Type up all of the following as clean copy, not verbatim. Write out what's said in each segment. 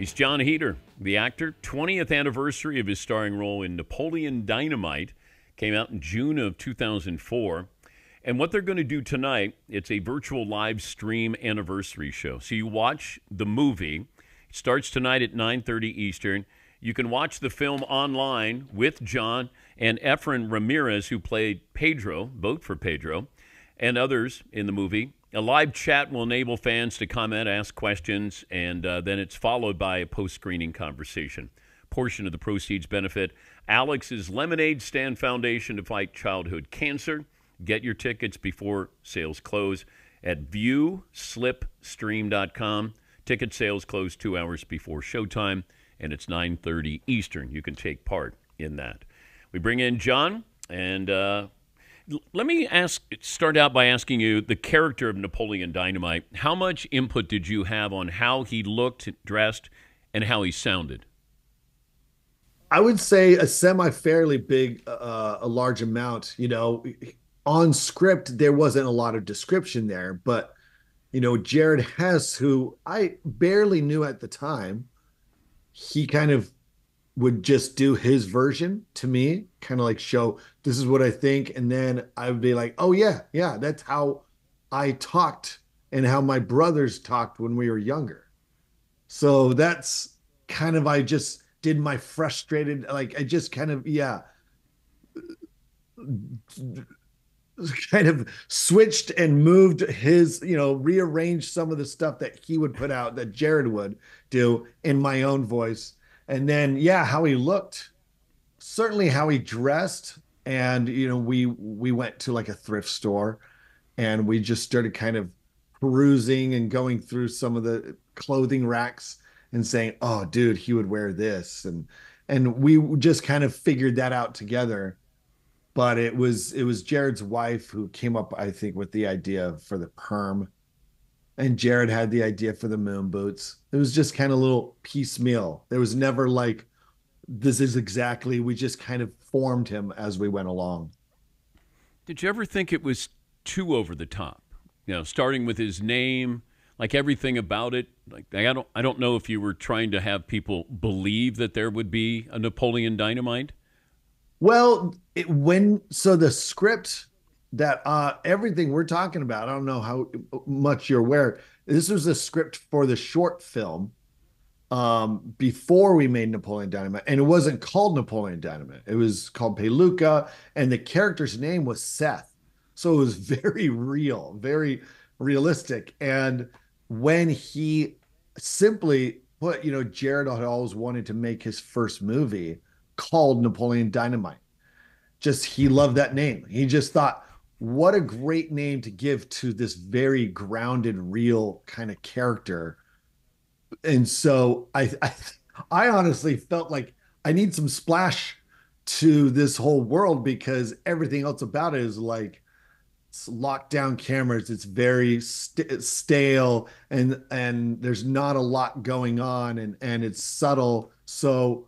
He's John Heder, the actor. 20th anniversary of his starring role in Napoleon Dynamite. Came out in June of 2004. And what they're going to do tonight, it's a virtual live stream anniversary show. So you watch the movie. It starts tonight at 9:30 Eastern. You can watch the film online with John and Efren Ramirez, who played Pedro, vote for Pedro, and others in the movie. A live chat will enable fans to comment, ask questions, and then it's followed by a post-screening conversation. Portion of the proceeds benefit Alex's Lemonade Stand Foundation to fight childhood cancer. Get your tickets before sales close at viewslipstream.com. Ticket sales close 2 hours before showtime, and it's 9:30 Eastern. You can take part in that. We bring in John, and let me start out by asking you the character of Napoleon Dynamite. How much input did you have on how he looked, dressed, and how he sounded? I would say a fairly big, a large amount. On script, there wasn't a lot of description there, but Jared Hess, who I barely knew at the time, he kind of would just do his version to me, kind of like show this is what I think, and then I would be like, oh yeah, that's how I talked and how my brothers talked when we were younger. So that's kind of, I just did my frustrated, like I just kind of kind of switched and moved his, rearranged some of the stuff that he would put out that Jared would do in my own voice. And then, how he looked, certainly how he dressed. And, we went to like a thrift store and we just started kind of perusing and going through some of the clothing racks and saying, oh, dude, he would wear this. And we just kind of figured that out together. But it was Jared's wife who came up, I think, with the idea for the perm. And Jared had the idea for the moon boots. It was just kind of a little piecemeal. There was never like, this is exactly, we just kind of formed him as we went along. Did you ever think it was too over the top? Starting with his name, like everything about it. Like I don't know if you were trying to have people believe that there would be a Napoleon Dynamite. Well, the script that everything we're talking about, I don't know how much you're aware. This was a script for the short film before we made Napoleon Dynamite, and it wasn't called Napoleon Dynamite. It was called Peluca, and the character's name was Seth. So it was very real, very realistic. And when he simply put, Jared had always wanted to make his first movie called Napoleon Dynamite. Just, he loved that name. He just thought, what a great name to give to this very grounded, real kind of character. And so I honestly felt like I need some splash to this whole world, because everything else about it is like, it's locked down cameras. It's very stale, and there's not a lot going on, and it's subtle. So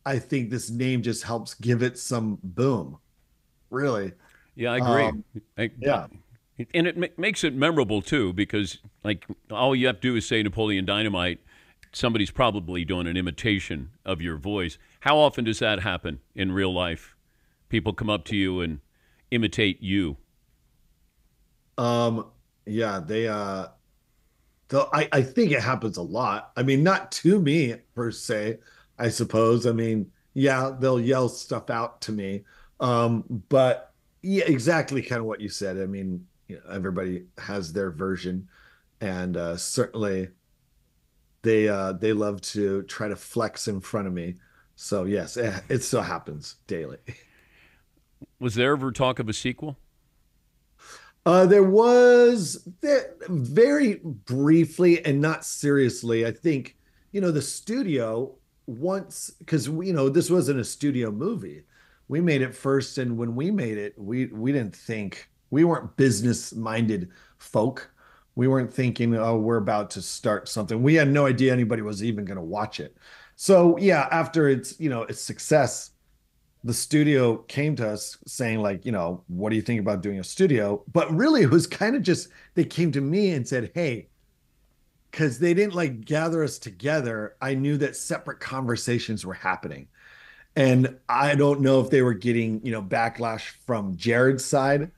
I think this name just helps give it some boom. Really. Yeah, I agree. Yeah. And it makes it memorable, too, because like all you have to do is say Napoleon Dynamite. Somebody's probably doing an imitation of your voice. How often does that happen in real life? People come up to you and imitate you. Yeah, I think it happens a lot. I mean, not to me per se, I suppose. I mean, they'll yell stuff out to me. But yeah, exactly kind of what you said. I mean, everybody has their version, and certainly they love to try to flex in front of me. So yes, it still happens daily. Was there ever talk of a sequel? There was very briefly and not seriously. I think, the studio once, because this wasn't a studio movie. We made it first, and when we made it, we didn't think, we weren't business minded folk. We weren't thinking, oh, we're about to start something. We had no idea anybody was even going to watch it. So yeah, after its success, the studio came to us saying, like, what do you think about doing a studio? But really, it was kind of just, they came to me and said, hey, because they didn't like gather us together. I knew that separate conversations were happening. And I don't know if they were getting, backlash from Jared's side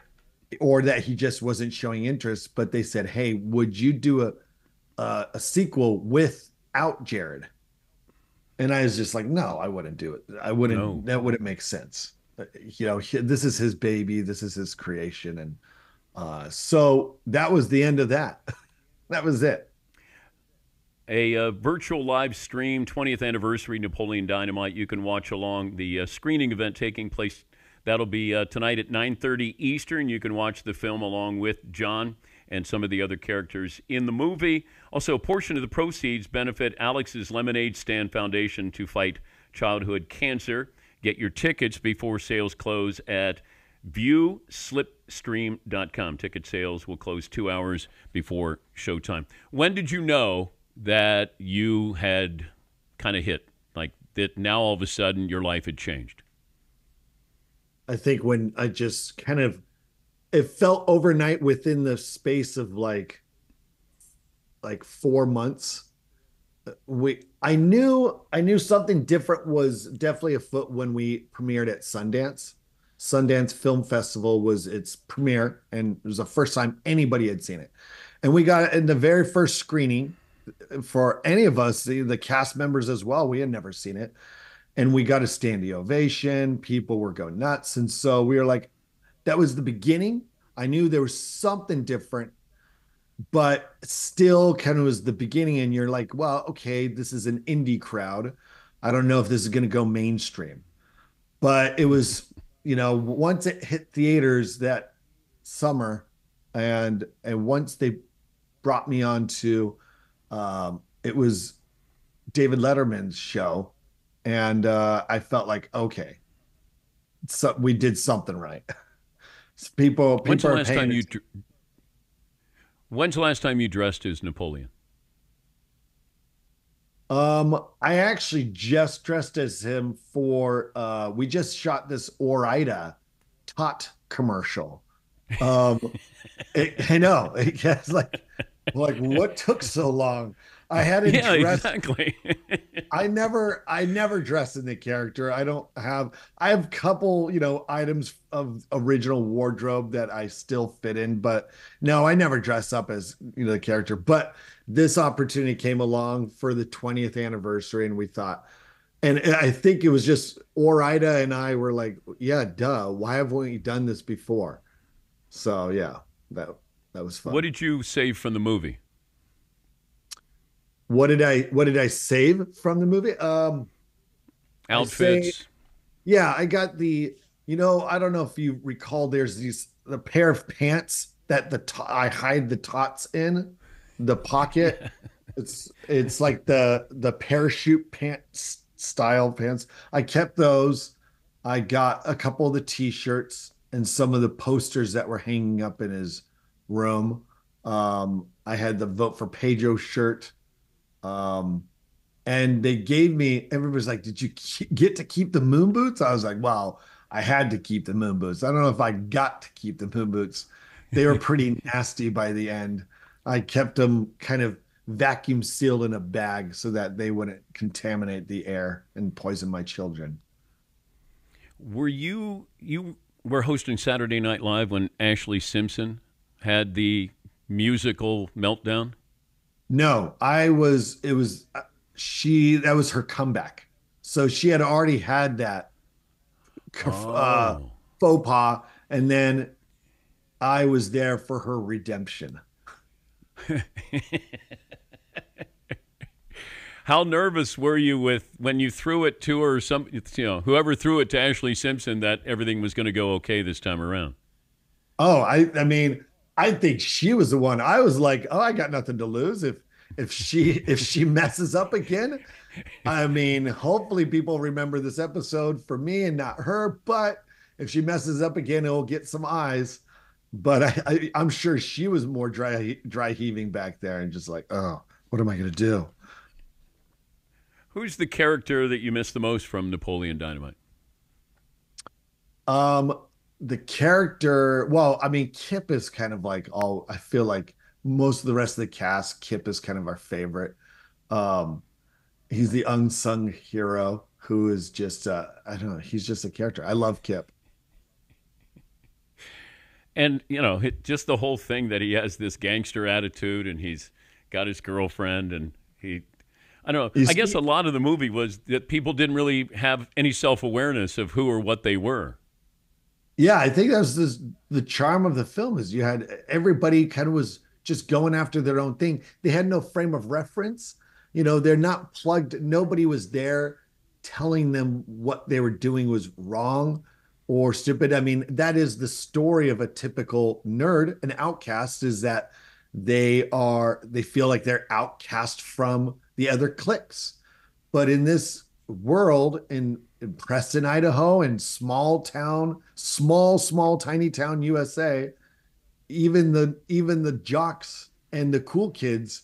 or that he just wasn't showing interest, but they said, "Hey, would you do a sequel without Jared?" And I was just like, "No, I wouldn't do it. I wouldn't. No. That wouldn't make sense. This is his baby. This is his creation." And so that was the end of that. That was it. A virtual live stream, 20th anniversary Napoleon Dynamite. You can watch along the screening event taking place. That'll be tonight at 9:30 Eastern. You can watch the film along with John and some of the other characters in the movie. Also, a portion of the proceeds benefit Alex's Lemonade Stand Foundation to fight childhood cancer. Get your tickets before sales close at viewslipstream.com. Ticket sales will close 2 hours before showtime. When did you know that you had kind of hit, like that now all of a sudden your life had changed? I think when I just kind of it felt overnight within the space of like 4 months. I knew something different was definitely afoot when we premiered at Sundance. Sundance Film Festival was its premiere, and it was the first time anybody had seen it. And we got in the very first screening for any of us, the cast members as well. We had never seen it, and we got a standing ovation. People were going nuts, and so we were like, that was the beginning. I knew there was something different, but still kind of was the beginning. And you're like, well, okay, this is an indie crowd. I don't know if this is going to go mainstream, but it was, once it hit theaters that summer, and once they brought me on to, it was David Letterman's show, and I felt like, okay, so we did something right. People When's the are last time paying. you When's the last time you dressed as Napoleon? I actually just dressed as him for we just shot this Orida tot commercial. Um I know. It gets like what took so long? I hadn't Yeah, dressed. exactly. I never dress in the character. I have a couple, items of original wardrobe that I still fit in, but no, I never dress up as, the character. But this opportunity came along for the 20th anniversary, and we thought, and I think it was just Orida and I were like, yeah, duh, why haven't we done this before? So yeah, that that was What fun. did you save from the movie? What did I save from the movie? I say, Outfits. yeah, I got I don't know if you recall, there's the pair of pants that I hide the tots in the pocket. It's like the parachute pants style pants. I kept those. I got a couple of the t-shirts and some of the posters that were hanging up in his room. I had the Vote for Pedro shirt. Um, and they gave me, everybody's like, did you get to keep the moon boots? I was like, well, I had to keep the moon boots. I don't know if I got to keep the moon boots. They were pretty nasty by the end. I kept them kind of vacuum sealed in a bag so that they wouldn't contaminate the air and poison my children. Were you were hosting Saturday Night Live when Ashley Simpson had the musical meltdown? No, it was that was her comeback. So she had already had that uh, Oh. faux pas, and then I was there for her redemption. How nervous were you with when you threw it to her, some whoever threw it to Ashley Simpson, that everything was going to go okay this time around? Oh, I mean, I think she was the one. I was like, oh, I got nothing to lose if she messes up again. I mean, hopefully people remember this episode for me and not her. But if she messes up again, it'll get some eyes. But I'm sure she was more dry heaving back there and just like, oh, what am I gonna do? Who's the character that you miss the most from Napoleon Dynamite? Um, the character, well, I mean, Kip is kind of like all I feel like most of the rest of the cast. Kip is kind of our favorite. Um, he's the unsung hero who is just I don't know, he's just a character. I love Kip. And, just the whole thing that he has this gangster attitude and he's got his girlfriend and I don't know. You I guess see, a lot of the movie was that people didn't really have any self awareness of who or what they were. yeah, I think that's the charm of the film is you had everybody kind of was just going after their own thing. They had no frame of reference. They're not plugged. Nobody was there telling them what they were doing was wrong or stupid. I mean, that is the story of a typical nerd. An outcast is that they feel like they're outcast from the other cliques. But in this world in Preston, Idaho, and small town, small, tiny town USA, even the jocks and the cool kids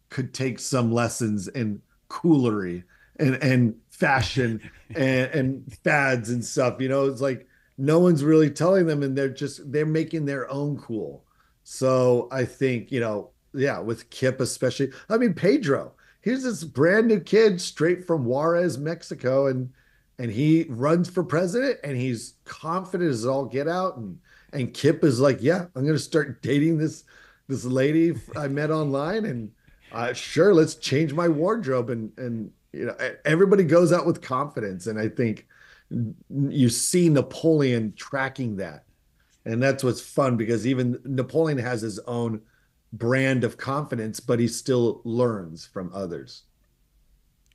could take some lessons in coolery and fashion and fads and stuff. It's like no one's really telling them, and they're making their own cool. So I think, yeah, with Kip especially. I mean, Pedro, here's this brand new kid straight from Juarez, Mexico, and he runs for president and he's confident as all get out. And Kip is like, yeah, I'm gonna start dating this lady I met online, and sure, let's change my wardrobe. And everybody goes out with confidence, and I think you see Napoleon tracking that, and that's what's fun because even Napoleon has his own brand of confidence, but he still learns from others.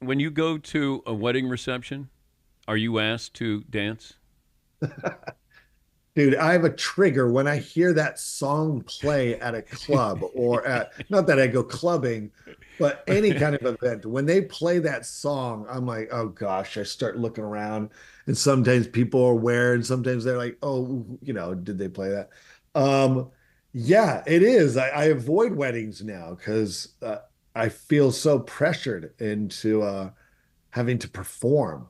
When you go to a wedding reception, are you asked to dance? Dude, I have a trigger when I hear that song play at a club or not that I go clubbing, but any kind of event. When they play that song, I'm like, oh gosh, I start looking around, and sometimes people are aware and sometimes they're like, oh, did they play that? Um, yeah, it is. I avoid weddings now because I feel so pressured into having to perform,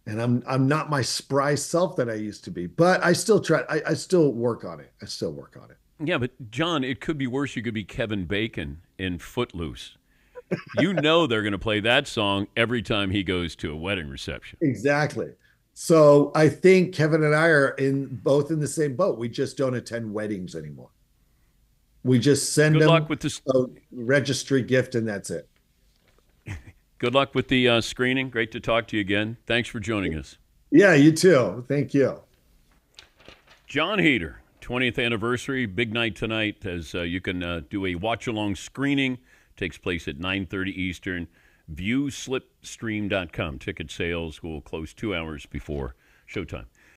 and I'm not my spry self that I used to be. But I still try. I still work on it. I still work on it. Yeah, but John, it could be worse. You could be Kevin Bacon in Footloose. They're going to play that song every time he goes to a wedding reception. Exactly. So I think Kevin and I are both in the same boat. We just don't attend weddings anymore. We just send Good them luck with this. a registry gift, and that's it. Good luck with the screening. Great to talk to you again. Thanks for joining us. Yeah, you too. Thank you. John Heder, 20th anniversary, big night tonight as you can do a watch-along screening. Takes place at 9:30 Eastern. ViewSlipStream.com. Ticket sales will close 2 hours before showtime.